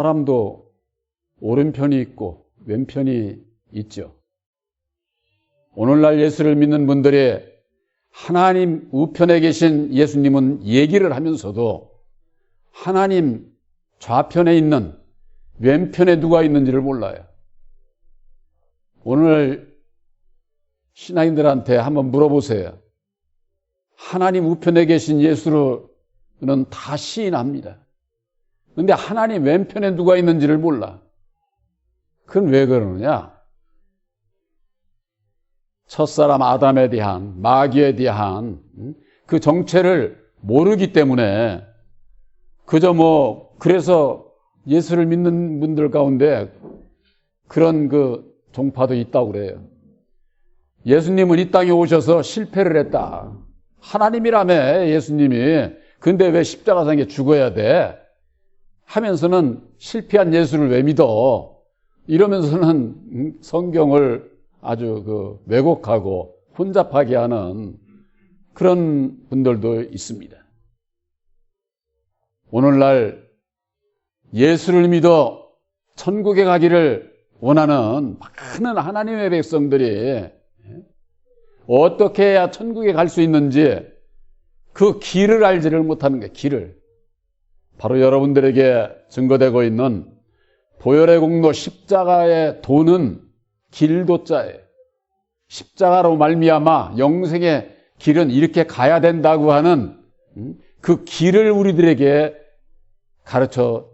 사람도 오른편이 있고 왼편이 있죠. 오늘날 예수를 믿는 분들이 하나님 우편에 계신 예수님은 얘기를 하면서도 하나님 좌편에 있는 왼편에 누가 있는지를 몰라요. 오늘 신앙인들한테 한번 물어보세요. 하나님 우편에 계신 예수는 다 시인합니다. 그런데 하나님 왼편에 누가 있는지를 몰라. 그건 왜 그러느냐? 첫사람 아담에 대한, 마귀에 대한 그 정체를 모르기 때문에 그래서 예수를 믿는 분들 가운데 그런 그 종파도 있다고 그래요. 예수님은 이 땅에 오셔서 실패를 했다. 하나님이라며 예수님이. 근데 왜 십자가상에 죽어야 돼? 하면서는 실패한 예수를 왜 믿어? 이러면서는 성경을 아주 왜곡하고 혼잡하게 하는 그런 분들도 있습니다. 오늘날 예수를 믿어 천국에 가기를 원하는 많은 하나님의 백성들이 어떻게 해야 천국에 갈 수 있는지 그 길을 알지를 못하는 거예요. 길을. 바로 여러분들에게 증거되고 있는 보혈의 공로 십자가의 도는 길도자예요. 십자가로 말미암아 영생의 길은 이렇게 가야 된다고 하는 그 길을 우리들에게 가르쳐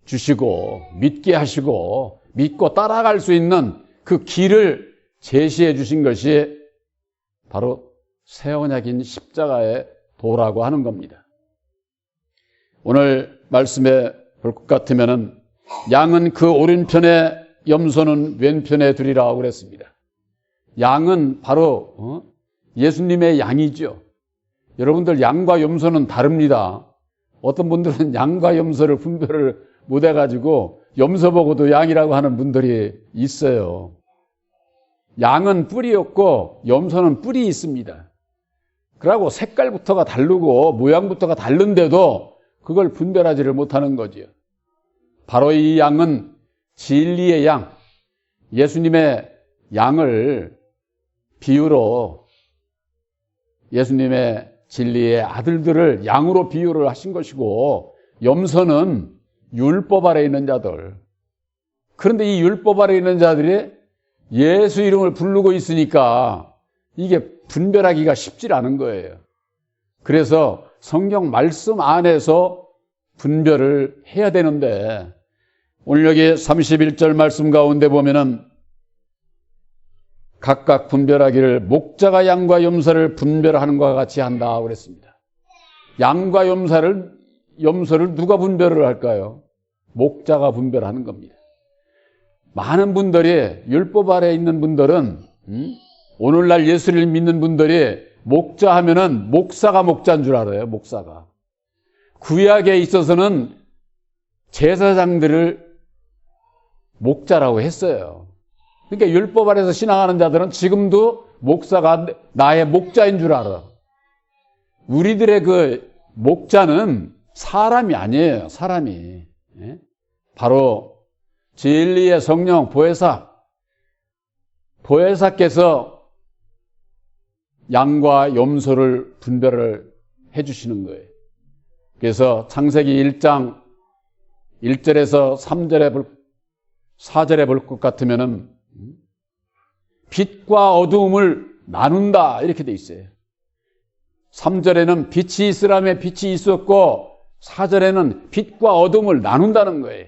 주시고 믿게 하시고 믿고 따라갈 수 있는 그 길을 제시해 주신 것이 바로 새 언약인 십자가의 도라고 하는 겁니다. 오늘 말씀에 볼 것 같으면은 양은 그 오른편에 염소는 왼편에 두리라고 그랬습니다. 양은 바로 예수님의 양이죠. 여러분들 양과 염소는 다릅니다. 어떤 분들은 양과 염소를 분별을 못 해가지고 염소 보고도 양이라고 하는 분들이 있어요. 양은 뿔이 없고 염소는 뿔이 있습니다. 그러고 색깔부터가 다르고 모양부터가 다른데도 그걸 분별하지를 못하는 거지요. 바로 이 양은 진리의 양, 예수님의 양을 비유로 예수님의 진리의 아들들을 양으로 비유를 하신 것이고, 염소는 율법 아래 있는 자들. 그런데 이 율법 아래 있는 자들이 예수 이름을 부르고 있으니까 이게 분별하기가 쉽지 않은 거예요. 그래서 성경 말씀 안에서 분별을 해야 되는데, 오늘 여기 31절 말씀 가운데 보면은 각각 분별하기를 목자가 양과 염소를 분별하는 것과 같이 한다 그랬습니다. 양과 염소를 누가 분별을 할까요? 목자가 분별하는 겁니다. 많은 분들이 율법 아래 있는 분들은 오늘날 예수를 믿는 분들이 목자 하면은 목사가 목자인 줄 알아요. 목사가. 구약에 있어서는 제사장들을 목자라고 했어요. 그러니까 율법 아래서 신앙하는 자들은 지금도 목사가 나의 목자인 줄 알아. 우리들의 그 목자는 사람이 아니에요. 사람이. 바로 진리의 성령 보혜사께서 양과 염소를 분별을 해주시는 거예요. 그래서 창세기 1장 1절에서 4절에 볼 것 같으면은 빛과 어두움을 나눈다 이렇게 돼 있어요. 3절에는 빛이 있으라며 빛이 있었고 4절에는 빛과 어둠을 나눈다는 거예요.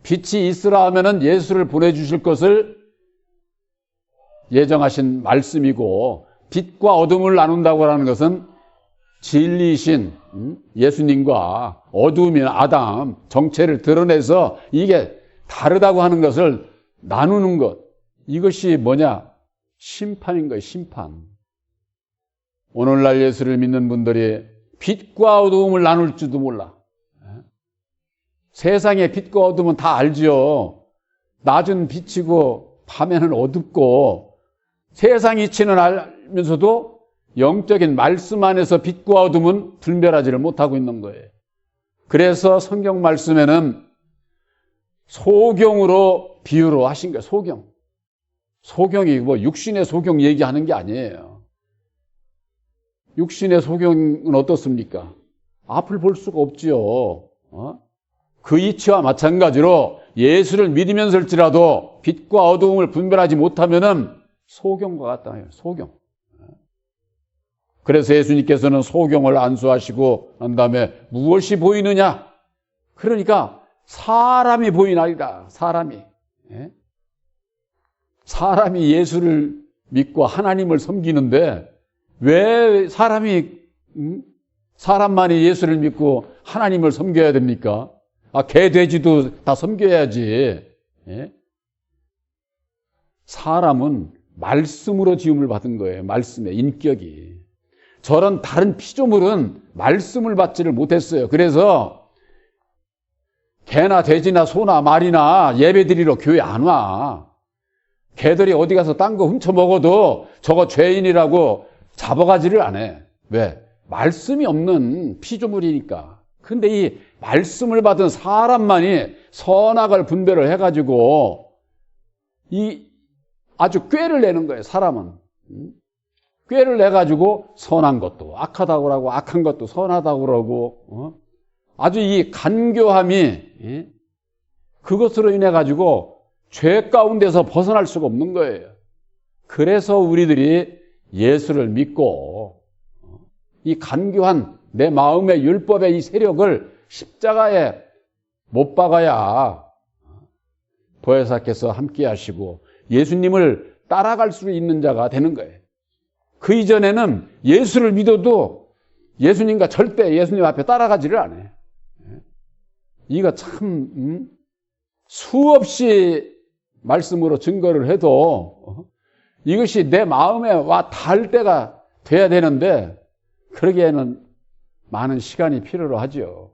빛이 있으라 하면은 예수를 보내주실 것을 예정하신 말씀이고, 빛과 어둠을 나눈다고 하는 것은 진리이신 예수님과 어두움인 아담 정체를 드러내서 이게 다르다고 하는 것을 나누는 것. 이것이 뭐냐? 심판인 거예요. 심판. 오늘날 예수를 믿는 분들이 빛과 어두움을 나눌 줄도 몰라. 세상의 빛과 어둠은 다 알지요. 낮은 빛이고 밤에는 어둡고, 세상 이치는 알면서도 영적인 말씀 안에서 빛과 어둠은 분별하지를 못하고 있는 거예요. 그래서 성경 말씀에는 소경으로 비유로 하신 거예요. 소경. 소경이 뭐 육신의 소경 얘기하는 게 아니에요. 육신의 소경은 어떻습니까? 앞을 볼 수가 없지요. 그 이치와 마찬가지로 예수를 믿으면서일지라도 빛과 어두움을 분별하지 못하면은 소경과 같다. 소경. 그래서 예수님께서는 소경을 안수하시고 난 다음에 무엇이 보이느냐? 그러니까 사람이 보이나이다. 사람이. 사람이 예수를 믿고 하나님을 섬기는데 왜 사람만이 예수를 믿고 하나님을 섬겨야 됩니까? 개, 돼지도 다 섬겨야지. 사람은 말씀으로 지음을 받은 거예요. 말씀의 인격이. 저런 다른 피조물은 말씀을 받지를 못했어요. 그래서 개나 돼지나 소나 말이나 예배드리러 교회 안 와. 개들이 어디 가서 딴 거 훔쳐 먹어도 저거 죄인이라고 잡아가지를 안 해. 왜? 말씀이 없는 피조물이니까. 근데 이 말씀을 받은 사람만이 선악을 분별을 해가지고 이 아주 꾀를 내는 거예요. 사람은. 꾀를 내가지고 선한 것도 악하다고 그러고 악한 것도 선하다고 그러고 아주 이 간교함이 그것으로 인해 가지고 죄 가운데서 벗어날 수가 없는 거예요. 그래서 우리들이 예수를 믿고 이 간교한 내 마음의 율법의 이 세력을 십자가에 못 박아야 보혜사께서 함께 하시고 예수님을 따라갈 수 있는 자가 되는 거예요. 그 이전에는 예수를 믿어도 예수님과 절대 예수님 앞에 따라가지를 않아요. 이거 참 수없이 말씀으로 증거를 해도 이것이 내 마음에 와 닿을 때가 돼야 되는데 그러기에는 많은 시간이 필요로 하죠.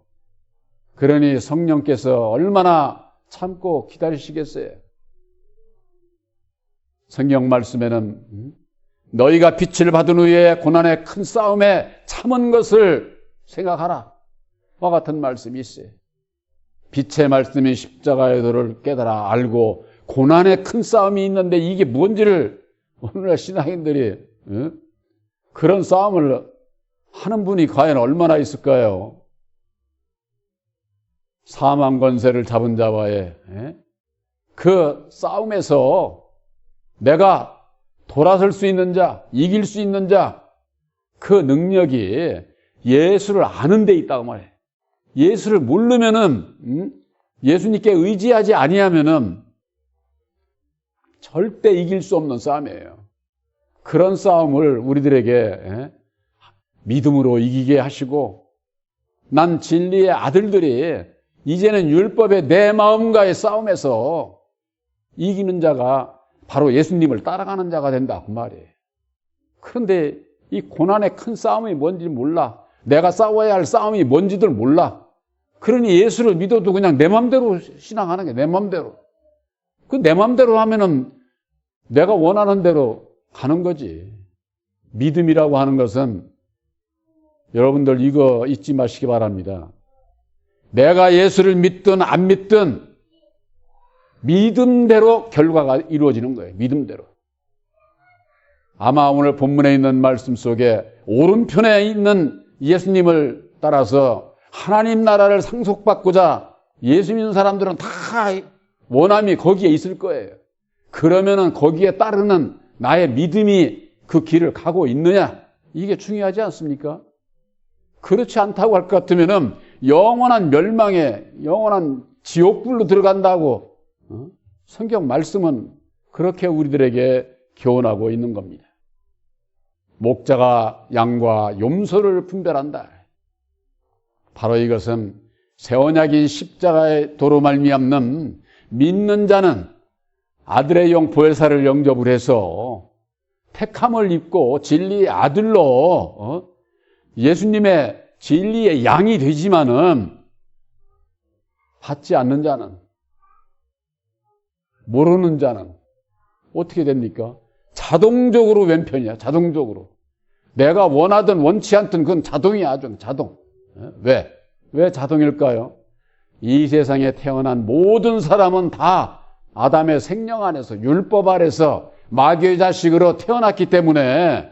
그러니 성령께서 얼마나 참고 기다리시겠어요. 성경 말씀에는 너희가 빛을 받은 후에 고난의 큰 싸움에 참은 것을 생각하라. 와 같은 말씀이 있어요. 빛의 말씀인 십자가의 도를 깨달아 알고 고난의 큰 싸움이 있는데 이게 뭔지를 오늘날 신앙인들이 그런 싸움을 하는 분이 과연 얼마나 있을까요? 사망 권세를 잡은 자와의 그 싸움에서 내가 돌아설 수 있는 자, 이길 수 있는 자, 그 능력이 예수를 아는 데 있다고 말해요. 예수를 모르면은, 예수님께 의지하지 아니하면은 절대 이길 수 없는 싸움이에요. 그런 싸움을 우리들에게 믿음으로 이기게 하시고, 난 진리의 아들들이 이제는 율법의 내 마음과의 싸움에서 이기는 자가 바로 예수님을 따라가는 자가 된다 그 말이에요. 그런데 이 고난의 큰 싸움이 뭔지 몰라. 내가 싸워야 할 싸움이 뭔지들 몰라. 그러니 예수를 믿어도 그냥 내 맘대로 신앙하는 게 내 맘대로. 그 내 맘대로 하면은 내가 원하는 대로 가는 거지. 믿음이라고 하는 것은 여러분들 이거 잊지 마시기 바랍니다. 내가 예수를 믿든 안 믿든 믿음대로 결과가 이루어지는 거예요. 믿음대로. 아마 오늘 본문에 있는 말씀 속에 오른편에 있는 예수님을 따라서 하나님 나라를 상속받고자 예수 믿는 사람들은 다 원함이 거기에 있을 거예요. 그러면은 거기에 따르는 나의 믿음이 그 길을 가고 있느냐? 이게 중요하지 않습니까? 그렇지 않다고 할 것 같으면은 영원한 멸망에, 영원한 지옥불로 들어간다고 성경 말씀은 그렇게 우리들에게 교훈하고 있는 겁니다. 목자가 양과 염소를 분별한다. 바로 이것은 새 언약인 십자가의 도로 말미암는 믿는 자는 아들의 영 보혜사를 영접을 해서 택함을 입고 진리의 아들로 예수님의 진리의 양이 되지만은 받지 않는 자는, 모르는 자는 어떻게 됩니까? 자동적으로 왼편이야. 자동적으로. 내가 원하든 원치 않든 그건 자동이야. 자동. 왜 자동일까요? 이 세상에 태어난 모든 사람은 다 아담의 생명 안에서 율법 아래서 마귀의 자식으로 태어났기 때문에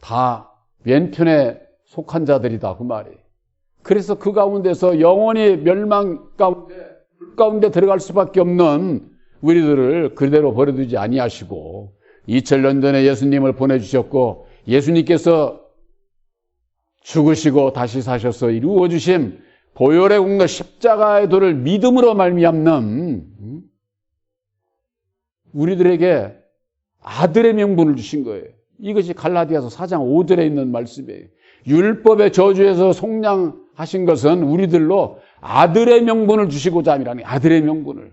다 왼편에 속한 자들이다 그 말이에요. 그래서 그 가운데서 영원히 멸망 가운데 불 가운데 들어갈 수밖에 없는 우리들을 그대로 버려두지 아니하시고 2000년 전에 예수님을 보내주셨고 예수님께서 죽으시고 다시 사셔서 이루어주신 보혈의 공로 십자가의 도를 믿음으로 말미암는 우리들에게 아들의 명분을 주신 거예요. 이것이 갈라디아서 4장 5절에 있는 말씀이에요. 율법의 저주에서 속량하신 것은 우리들로 아들의 명분을 주시고자 함이라니 아들의 명분을.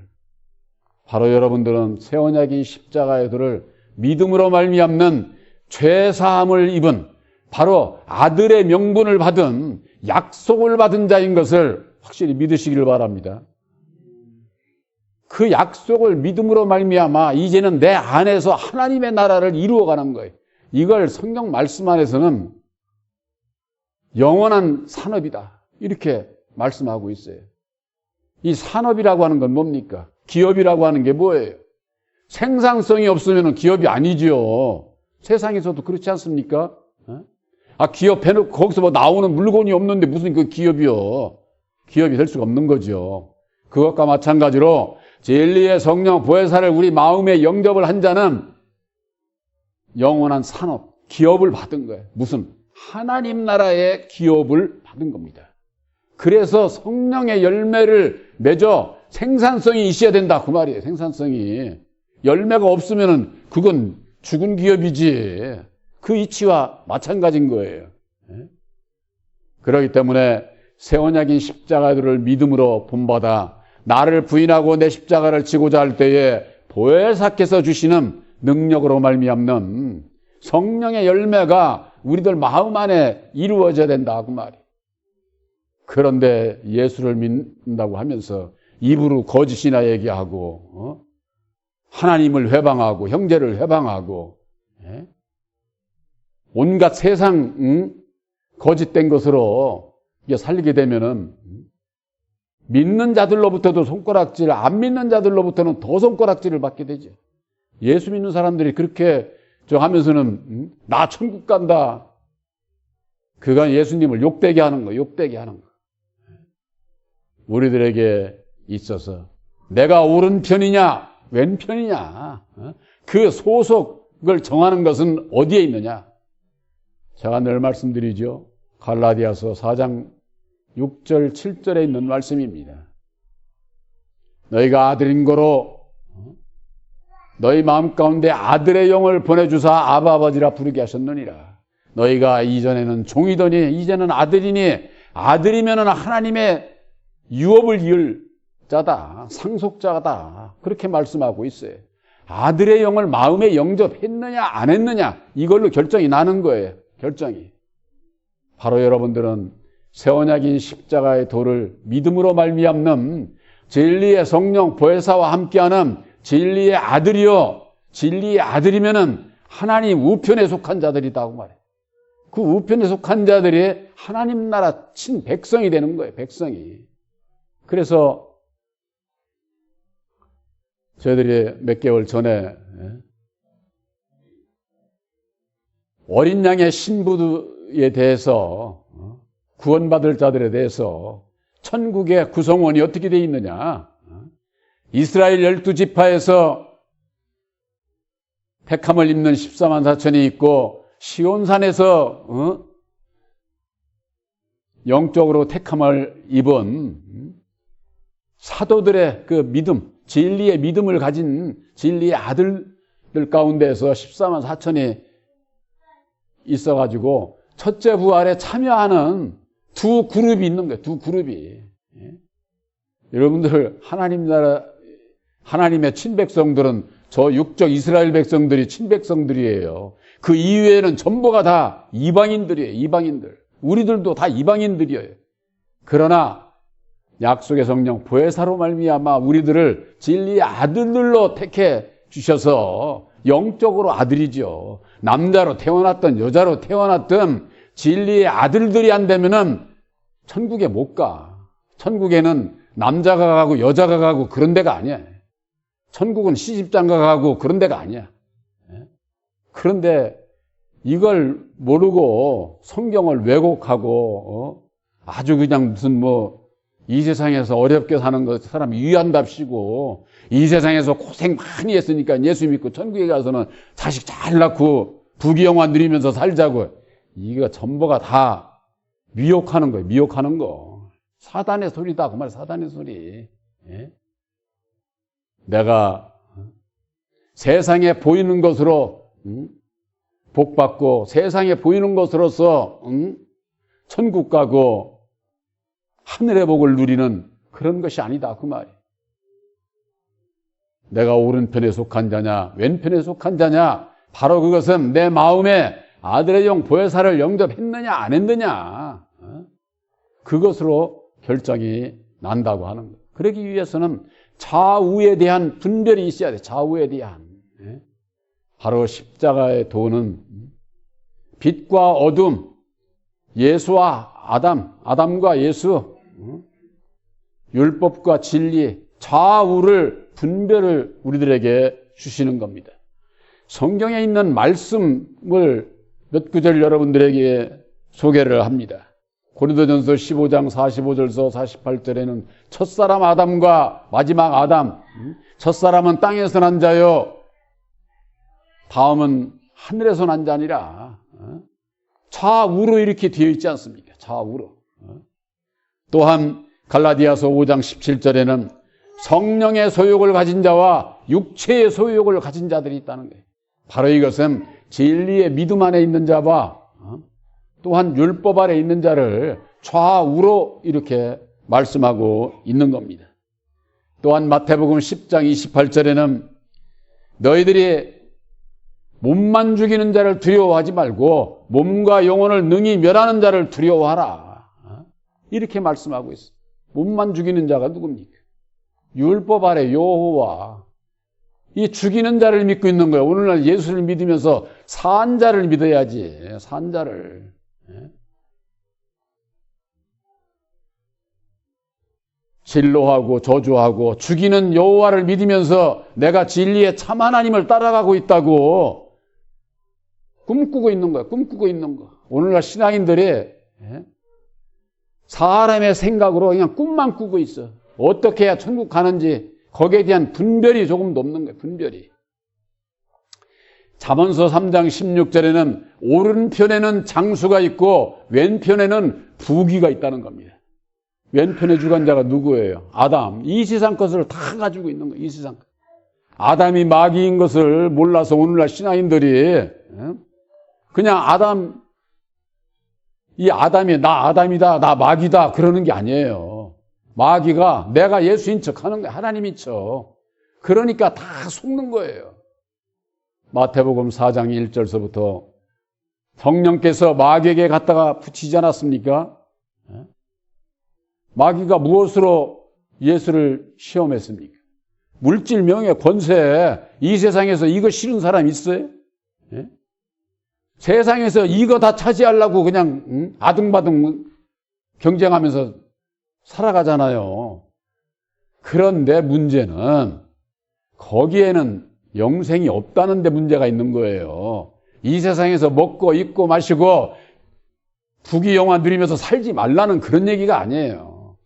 바로 여러분들은 새 언약인 십자가의 도를 믿음으로 말미암는 죄사함을 입은 바로 아들의 명분을 받은 약속을 받은 자인 것을 확실히 믿으시길 바랍니다. 그 약속을 믿음으로 말미암아 이제는 내 안에서 하나님의 나라를 이루어가는 거예요. 이걸 성경 말씀 안에서는 영원한 산업이다 이렇게 말씀하고 있어요. 이 산업이라고 하는 건 뭡니까? 기업이라고 하는 게 뭐예요? 생산성이 없으면 기업이 아니지요. 세상에서도 그렇지 않습니까? 기업 해놓고 거기서 뭐 나오는 물건이 없는데 무슨 그 기업이요. 기업이 될 수가 없는 거죠. 그것과 마찬가지로 진리의 성령 보혜사를 우리 마음에 영접을 한 자는 영원한 산업, 기업을 받은 거예요. 무슨? 하나님 나라의 기업을 받은 겁니다. 그래서 성령의 열매를 맺어 생산성이 있어야 된다 그 말이에요. 생산성이. 열매가 없으면 그건 죽은 기업이지. 그 이치와 마찬가지인 거예요. 그렇기 때문에 새 언약인 십자가를 믿음으로 본받아 나를 부인하고 내 십자가를 지고자 할 때에 보혜사께서 주시는 능력으로 말미암는 성령의 열매가 우리들 마음 안에 이루어져야 된다 그 말이에요. 그런데 예수를 믿는다고 하면서 입으로 거짓이나 얘기하고 하나님을 회방하고 형제를 회방하고 온갖 세상 거짓된 것으로 살게 되면은 믿는 자들로부터도 손가락질, 안 믿는 자들로부터는 더 손가락질을 받게 되죠. 예수 믿는 사람들이 그렇게 하면서는 나 천국 간다. 그건 예수님을 욕되게 하는 거, 욕되게 하는 거. 우리들에게 있어서 내가 오른편이냐 왼편이냐 그 소속을 정하는 것은 어디에 있느냐. 제가 늘 말씀드리죠. 갈라디아서 4장 6절 7절에 있는 말씀입니다. 너희가 아들인 거로 너희 마음 가운데 아들의 영을 보내주사 아바 아버지라 부르게 하셨느니라. 너희가 이전에는 종이더니 이제는 아들이니 아들이면 하나님의 유업을 이을 자다, 상속자다 그렇게 말씀하고 있어요. 아들의 영을 마음에 영접했느냐 안 했느냐 이걸로 결정이 나는 거예요. 결정이. 바로 여러분들은 새 언약인 십자가의 도를 믿음으로 말미암는 진리의 성령 보혜사와 함께하는 진리의 아들이요, 진리의 아들이면은 하나님 우편에 속한 자들이다 그 말이에요. 그 우편에 속한 자들이 하나님 나라 친 백성이 되는 거예요. 백성이. 그래서 저희들이 몇 개월 전에 어린 양의 신부에 대해서 구원받을 자들에 대해서 천국의 구성원이 어떻게 되어 있느냐. 이스라엘 12지파에서 택함을 입는 14만 4천이 있고 시온산에서 영적으로 택함을 입은 사도들의 그 믿음, 진리의 믿음을 가진 진리의 아들들 가운데서 14만 4천이 있어가지고 첫째 부활에 참여하는 두 그룹이 있는 거예요. 두 그룹이. 여러분들 하나님 나라 하나님의 친백성들은 저 육적 이스라엘 백성들이 친백성들이에요. 그 이외에는 전부가 다 이방인들이에요. 이방인들. 우리들도 다 이방인들이에요. 그러나 약속의 성령 보혜사로 말미암아 우리들을 진리의 아들들로 택해 주셔서 영적으로 아들이죠. 남자로 태어났든 여자로 태어났든 진리의 아들들이 안 되면은 천국에 못 가. 천국에는 남자가 가고 여자가 가고 그런 데가 아니야. 천국은 시집장가 가고 그런 데가 아니야. 그런데 이걸 모르고 성경을 왜곡하고 아주 그냥 무슨 이 세상에서 어렵게 사는 것 사람이 위한답시고 이 세상에서 고생 많이 했으니까 예수 믿고 천국에 가서는 자식 잘 낳고 부귀영화 누리면서 살자고. 이거 전부가 다 미혹하는 거예요. 미혹하는 거. 사단의 소리다. 그 말 사단의 소리. 예? 내가 세상에 보이는 것으로 복 받고 세상에 보이는 것으로서 천국 가고 하늘의 복을 누리는 그런 것이 아니다. 그 말이에요. 내가 오른편에 속한 자냐 왼편에 속한 자냐 바로 그것은 내 마음에 아들의 영 보혜사를 영접했느냐 안 했느냐 그것으로 결정이 난다고 하는 거예요. 그러기 위해서는 좌우에 대한 분별이 있어야 돼. 좌우에 대한. 바로 십자가의 도는 빛과 어둠, 예수와 아담과 예수, 율법과 진리, 좌우를 분별을 우리들에게 주시는 겁니다. 성경에 있는 말씀을 몇 구절 여러분들에게 소개를 합니다. 고린도전서 15장 45절서 48절에는 첫사람 아담과 마지막 아담, 첫사람은 땅에서 난 자요 다음은 하늘에서 난 자니라. 좌우로 이렇게 되어 있지 않습니까? 좌우로. 또한 갈라디아서 5장 17절에는 성령의 소욕을 가진 자와 육체의 소욕을 가진 자들이 있다는 거예요. 바로 이것은 진리의 믿음 안에 있는 자와 또한 율법 아래 있는 자를 좌우로 이렇게 말씀하고 있는 겁니다. 또한 마태복음 10장 28절에는 너희들이 몸만 죽이는 자를 두려워하지 말고 몸과 영혼을 능히 멸하는 자를 두려워하라. 이렇게 말씀하고 있어요. 몸만 죽이는 자가 누굽니까? 율법 아래 여호와. 이 죽이는 자를 믿고 있는 거예요. 오늘날 예수를 믿으면서 산 자를 믿어야지. 산 자를. 진노하고 저주하고 죽이는 여호와를 믿으면서 내가 진리의 참 하나님을 따라가고 있다고 꿈꾸고 있는 거야. 꿈꾸고 있는 거. 오늘날 신앙인들이 사람의 생각으로 그냥 꿈만 꾸고 있어. 어떻게 해야 천국 가는지 거기에 대한 분별이 조금도 없는 거예요. 분별이. 잠언서 3장 16절에는 오른편에는 장수가 있고 왼편에는 부귀가 있다는 겁니다. 왼편에 주관자가 누구예요? 아담. 이 세상 것을 다 가지고 있는 거예요. 이 세상. 아담이 마귀인 것을 몰라서 오늘날 신앙인들이 그냥 이 아담이 나 아담이다, 나 마귀다 그러는 게 아니에요. 마귀가 내가 예수인 척 하는 거예요. 하나님인 척. 그러니까 다 속는 거예요. 마태복음 4장 1절서부터 성령께서 마귀에게 갖다가 붙이지 않았습니까? 마귀가 무엇으로 예수를 시험했습니까? 물질, 명예, 권세, 이 세상에서 이거 싫은 사람 있어요? 세상에서 이거 다 차지하려고 그냥 아등바등 경쟁하면서 살아가잖아요. 그런데 문제는 거기에는 영생이 없다는 데 문제가 있는 거예요. 이 세상에서 먹고 입고 마시고 부귀영화 누리면서 살지 말라는 그런 얘기가 아니에요.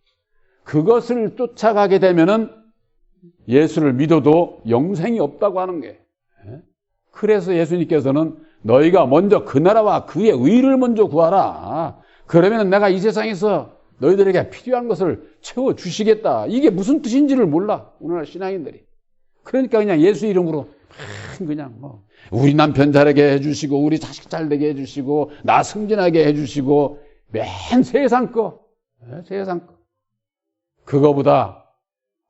그것을 쫓아가게 되면은 예수를 믿어도 영생이 없다고 하는 게. 그래서 예수님께서는 너희가 먼저 그 나라와 그의 의를 먼저 구하라. 그러면 내가 이 세상에서 너희들에게 필요한 것을 채워주시겠다. 이게 무슨 뜻인지를 몰라. 오늘날 신앙인들이. 그러니까 그냥 예수 이름으로 그냥 우리 남편 잘하게 해주시고 우리 자식 잘되게 해주시고 나 승진하게 해주시고 맨 세상 거. 세상 거.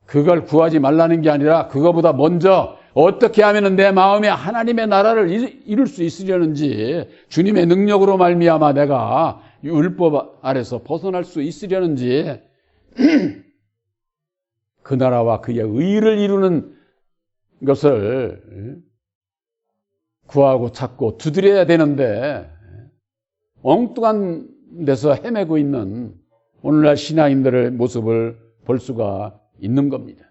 그걸 구하지 말라는 게 아니라 그거보다 먼저 어떻게 하면 내 마음에 하나님의 나라를 이룰 수 있으려는지 주님의 능력으로 말미암아 내가 율법 아래서 벗어날 수 있으려는지 그 나라와 그의 의를 이루는 것을 구하고 찾고 두드려야 되는데 엉뚱한 데서 헤매고 있는 오늘날 신앙인들의 모습을 볼 수가 있는 겁니다.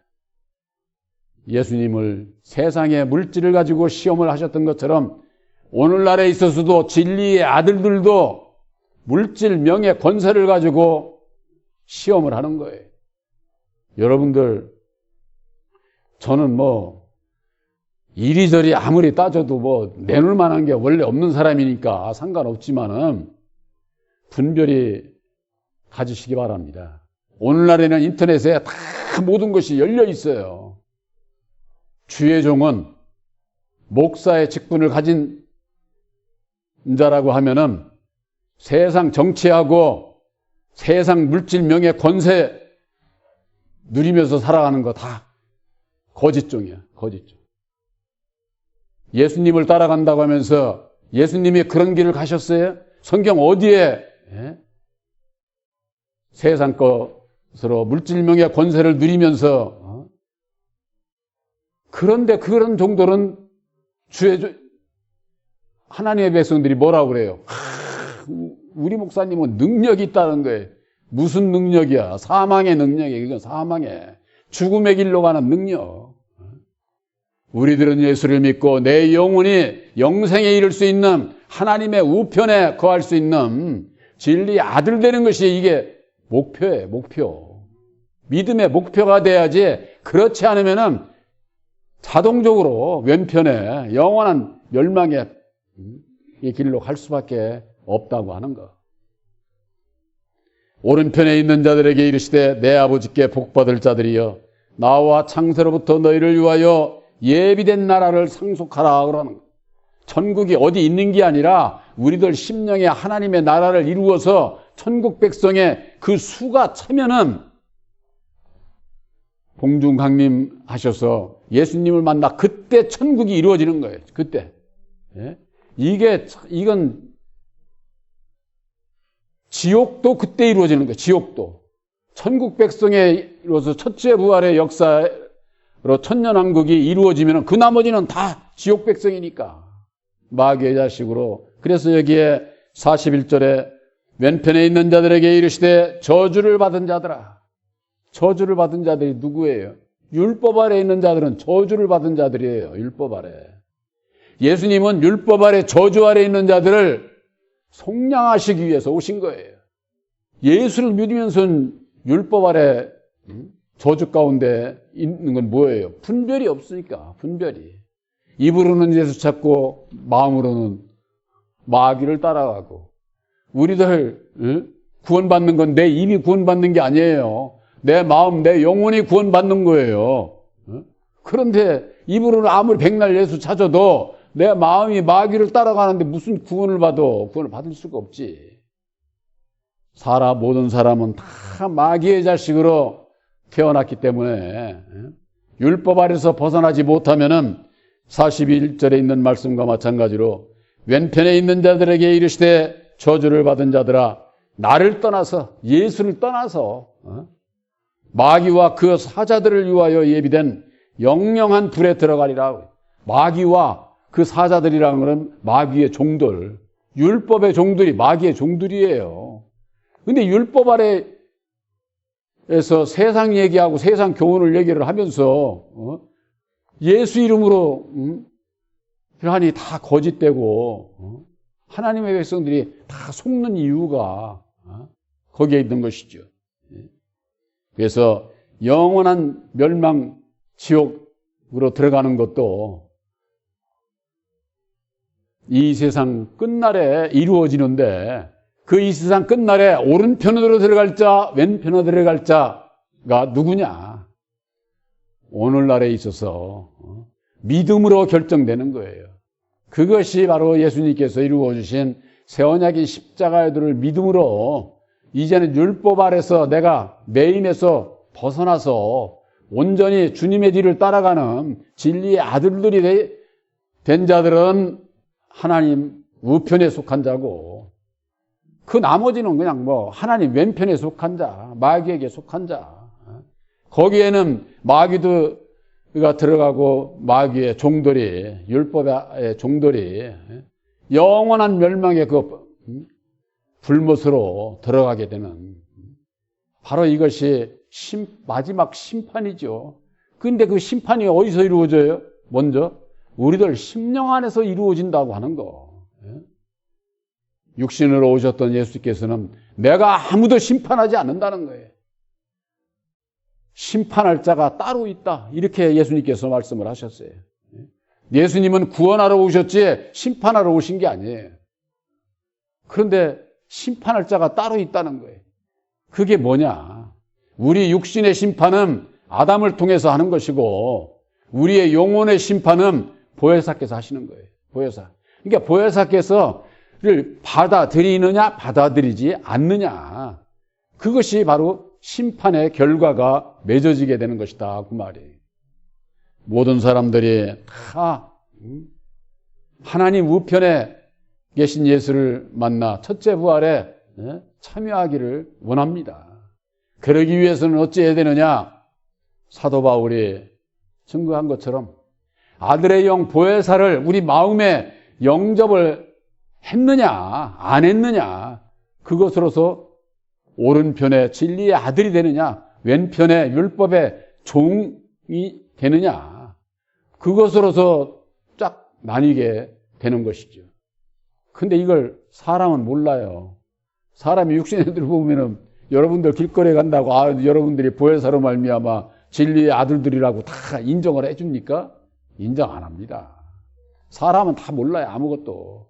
예수님을 세상의 물질을 가지고 시험을 하셨던 것처럼 오늘날에 있어서도 진리의 아들들도 물질, 명예, 권세를 가지고 시험을 하는 거예요. 여러분들, 저는 이리저리 아무리 따져도 내놓을 만한 게 원래 없는 사람이니까 상관없지만은 분별히 가지시기 바랍니다. 오늘날에는 인터넷에 다 모든 것이 열려 있어요. 주의 종은 목사의 직분을 가진 자라고 하면은 세상 정치하고 세상 물질, 명예, 권세 누리면서 살아가는 거 다 거짓종이야, 거짓종. 예수님을 따라간다고 하면서 예수님이 그런 길을 가셨어요? 성경 어디에 세상 것으로 물질, 명예, 권세를 누리면서 그런데 그런 정도는 하나님의 백성들이 뭐라고 그래요? 우리 목사님은 능력이 있다는 거예요. 무슨 능력이야? 사망의 능력이야. 이건 사망의 죽음의 길로 가는 능력. 우리들은 예수를 믿고 내 영혼이 영생에 이를 수 있는 하나님의 우편에 거할 수 있는 진리의 아들 되는 것이 이게 목표예요. 목표. 믿음의 목표가 돼야지 그렇지 않으면은 자동적으로 왼편에 영원한 멸망의 이 길로 갈 수밖에 없다고 하는 것. 오른편에 있는 자들에게 이르시되 내 아버지께 복받을 자들이여 나와 창세로부터 너희를 위하여 예비된 나라를 상속하라 그러는 것. 천국이 어디 있는 게 아니라 우리들 심령에 하나님의 나라를 이루어서 천국 백성의 그 수가 차면은 봉중강림하셔서 예수님을 만나 그때 천국이 이루어지는 거예요. 그때. 이건 지옥도 그때 이루어지는 거예요. 지옥도. 천국 백성에 이루어서 첫째 부활의 역사로 천년왕국이 이루어지면 그 나머지는 다 지옥 백성이니까. 마귀의 자식으로. 그래서 여기에 41절에 왼편에 있는 자들에게 이르시되 저주를 받은 자들아. 저주를 받은 자들이 누구예요? 율법 아래 있는 자들은 저주를 받은 자들이에요. 율법 아래. 예수님은 율법 아래 저주 아래 있는 자들을 속량하시기 위해서 오신 거예요. 예수를 믿으면서는 율법 아래 저주 가운데 있는 건 뭐예요? 분별이 없으니까. 분별이. 입으로는 예수 찾고 마음으로는 마귀를 따라가고. 우리들 구원받는 건 내 입이 구원받는 게 아니에요. 내 마음, 내 영혼이 구원받는 거예요. 그런데 입으로는 아무리 백날 예수 찾아도 내 마음이 마귀를 따라가는데 무슨 구원을 받을 수가 없지. 모든 사람은 다 마귀의 자식으로 태어났기 때문에 율법 아래서 벗어나지 못하면은 41절에 있는 말씀과 마찬가지로 왼편에 있는 자들에게 이르시되 저주를 받은 자들아 나를 떠나서 예수를 떠나서 마귀와 그 사자들을 위하여 예비된 영영한 불에 들어가리라. 마귀와 그 사자들이라는 것은 마귀의 종들, 율법의 종들이 마귀의 종들이에요. 근데 율법 아래에서 세상 얘기하고 세상 교훈을 얘기를 하면서 예수 이름으로 하니 다 거짓되고 하나님의 백성들이 다 속는 이유가 거기에 있는 것이죠. 그래서 영원한 멸망 지옥으로 들어가는 것도 이 세상 끝날에 이루어지는데 그 이 세상 끝날에 오른편으로 들어갈 자, 왼편으로 들어갈 자가 누구냐? 오늘날에 있어서 믿음으로 결정되는 거예요. 그것이 바로 예수님께서 이루어주신 새 언약인 십자가의 도를 믿음으로 이제는 율법 아래서 내가 매임에서 벗어나서 온전히 주님의 뒤를 따라가는 진리의 아들들이 된 자들은 하나님 우편에 속한 자고 그 나머지는 그냥 하나님 왼편에 속한 자, 마귀에게 속한 자. 거기에는 마귀가 들어가고 마귀의 종들이, 율법의 종들이 영원한 멸망의 그 불못으로 들어가게 되는 바로 이것이 마지막 심판이죠. 근데 그 심판이 어디서 이루어져요? 먼저 우리들 심령 안에서 이루어진다고 하는 거. 육신으로 오셨던 예수께서는 내가 아무도 심판하지 않는다는 거예요. 심판할 자가 따로 있다. 이렇게 예수님께서 말씀을 하셨어요. 예수님은 구원하러 오셨지 심판하러 오신 게 아니에요. 그런데 심판할 자가 따로 있다는 거예요. 그게 뭐냐? 우리 육신의 심판은 아담을 통해서 하는 것이고 우리의 영혼의 심판은 보혜사께서 하시는 거예요. 보혜사. 그러니까 보혜사께서를 받아들이느냐 받아들이지 않느냐. 그것이 바로 심판의 결과가 맺어지게 되는 것이다. 그 말이에요. 모든 사람들이 다 하나님 우편에 계신 예수를 만나 첫째 부활에 참여하기를 원합니다. 그러기 위해서는 어찌해야 되느냐? 사도 바울이 증거한 것처럼 아들의 영 보혜사를 우리 마음에 영접을 했느냐 안 했느냐, 그것으로서 오른편에 진리의 아들이 되느냐 왼편에 율법의 종이 되느냐, 그것으로서 쫙 나뉘게 되는 것이죠. 근데 이걸 사람은 몰라요. 사람이 육신 애들 보면은 여러분들 길거리에 간다고 여러분들이 보혜사로 말미암아 진리의 아들들이라고 다 인정을 해줍니까? 인정 안 합니다. 사람은 다 몰라요. 아무것도.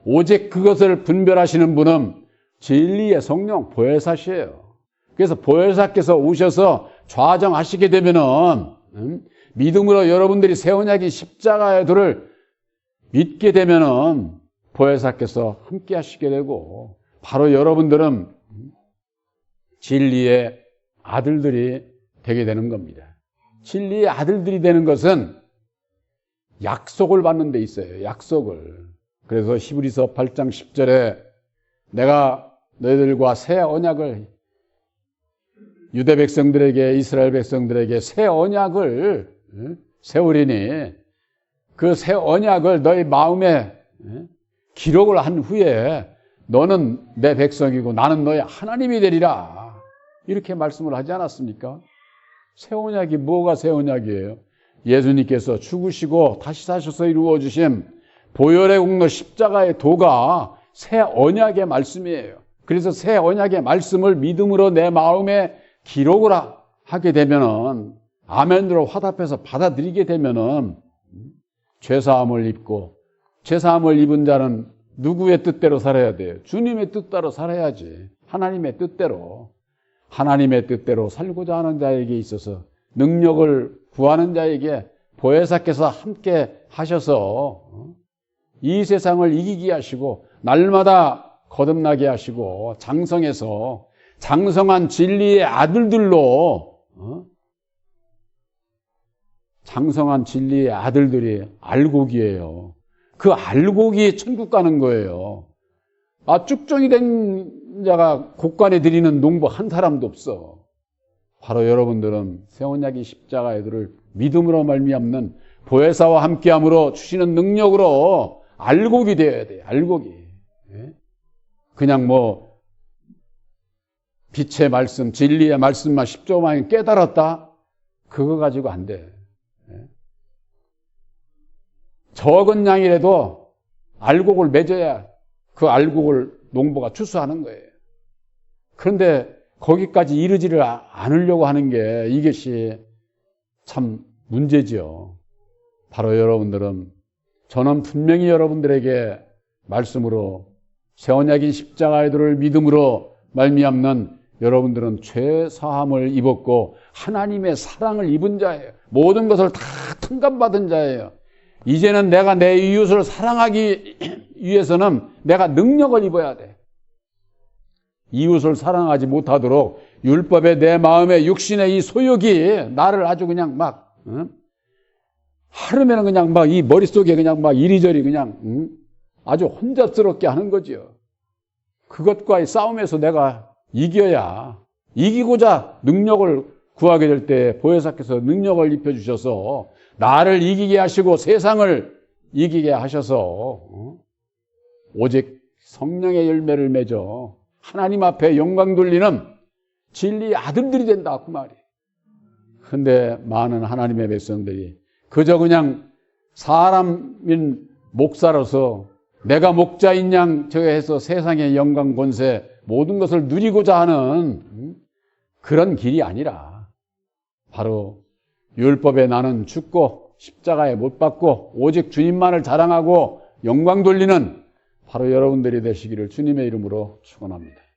오직 그것을 분별하시는 분은 진리의 성령 보혜사시에요. 그래서 보혜사께서 오셔서 좌정하시게 되면은 믿음으로 여러분들이 새 언약인 십자가의 도를 믿게 되면은 보혜사께서 함께 하시게 되고 바로 여러분들은 진리의 아들들이 되게 되는 겁니다. 진리의 아들들이 되는 것은 약속을 받는 데 있어요. 약속을. 그래서 히브리서 8장 10절에 내가 너희들과 새 언약을, 유대 백성들에게 이스라엘 백성들에게 새 언약을 세우리니 그 새 언약을 너희 마음에 기록을 한 후에 너는 내 백성이고 나는 너의 하나님이 되리라, 이렇게 말씀을 하지 않았습니까? 새 언약이 뭐가 새 언약이에요? 예수님께서 죽으시고 다시 사셔서 이루어주신 보혈의 공로 십자가의 도가 새 언약의 말씀이에요. 그래서 새 언약의 말씀을 믿음으로 내 마음에 기록을 하게 되면은, 아멘으로 화답해서 받아들이게 되면은 죄사함을 입고, 죄사함을 입은 자는 누구의 뜻대로 살아야 돼요? 주님의 뜻대로 살아야지. 하나님의 뜻대로. 하나님의 뜻대로 살고자 하는 자에게 있어서 능력을 구하는 자에게 보혜사께서 함께 하셔서 이 세상을 이기게 하시고 날마다 거듭나게 하시고 장성해서 장성한 진리의 아들들로, 장성한 진리의 아들들이 알곡이에요. 그 알곡이 천국 가는 거예요. 쭉정이 된 자가 곳간에 드리는 농부 한 사람도 없어. 바로 여러분들은 새 언약의 십자가의 도를 믿음으로 말미암는 보혜사와 함께함으로 주시는 능력으로 알곡이 되어야 돼요. 알곡이. 그냥 빛의 말씀, 진리의 말씀만 10조만 깨달았다? 그거 가지고 안 돼. 적은 양이라도 알곡을 맺어야 그 알곡을 농부가 추수하는 거예요. 그런데 거기까지 이르지를 않으려고 하는 게 이것이 참 문제죠. 바로 여러분들은, 저는 분명히 여러분들에게 말씀으로 새 언약인 십자가의 도를 믿음으로 말미암는 여러분들은 죄 사함을 입었고 하나님의 사랑을 입은 자예요. 모든 것을 다 탕감받은 자예요. 이제는 내가 내 이웃을 사랑하기 위해서는 내가 능력을 입어야 돼. 이웃을 사랑하지 못하도록 율법에 내 마음의 육신의 이 소욕이 나를 아주 그냥 하루면 그냥 이 머릿속에 그냥 이리저리 그냥 아주 혼잡스럽게 하는 거지요. 그것과의 싸움에서 내가 이겨야, 이기고자 능력을 구하게 될 때 보혜사께서 능력을 입혀주셔서 나를 이기게 하시고 세상을 이기게 하셔서 오직 성령의 열매를 맺어 하나님 앞에 영광 돌리는 진리의 아들들이 된다 그 말이에요. 근데 많은 하나님의 백성들이 그저 그냥 사람인 목사로서 내가 목자인 양 저해서 세상의 영광 권세 모든 것을 누리고자 하는 그런 길이 아니라 바로 율법에 나는 죽고 십자가에 못 박고 오직 주님만을 자랑하고 영광 돌리는 바로 여러분들이 되시기를 주님의 이름으로 축원합니다.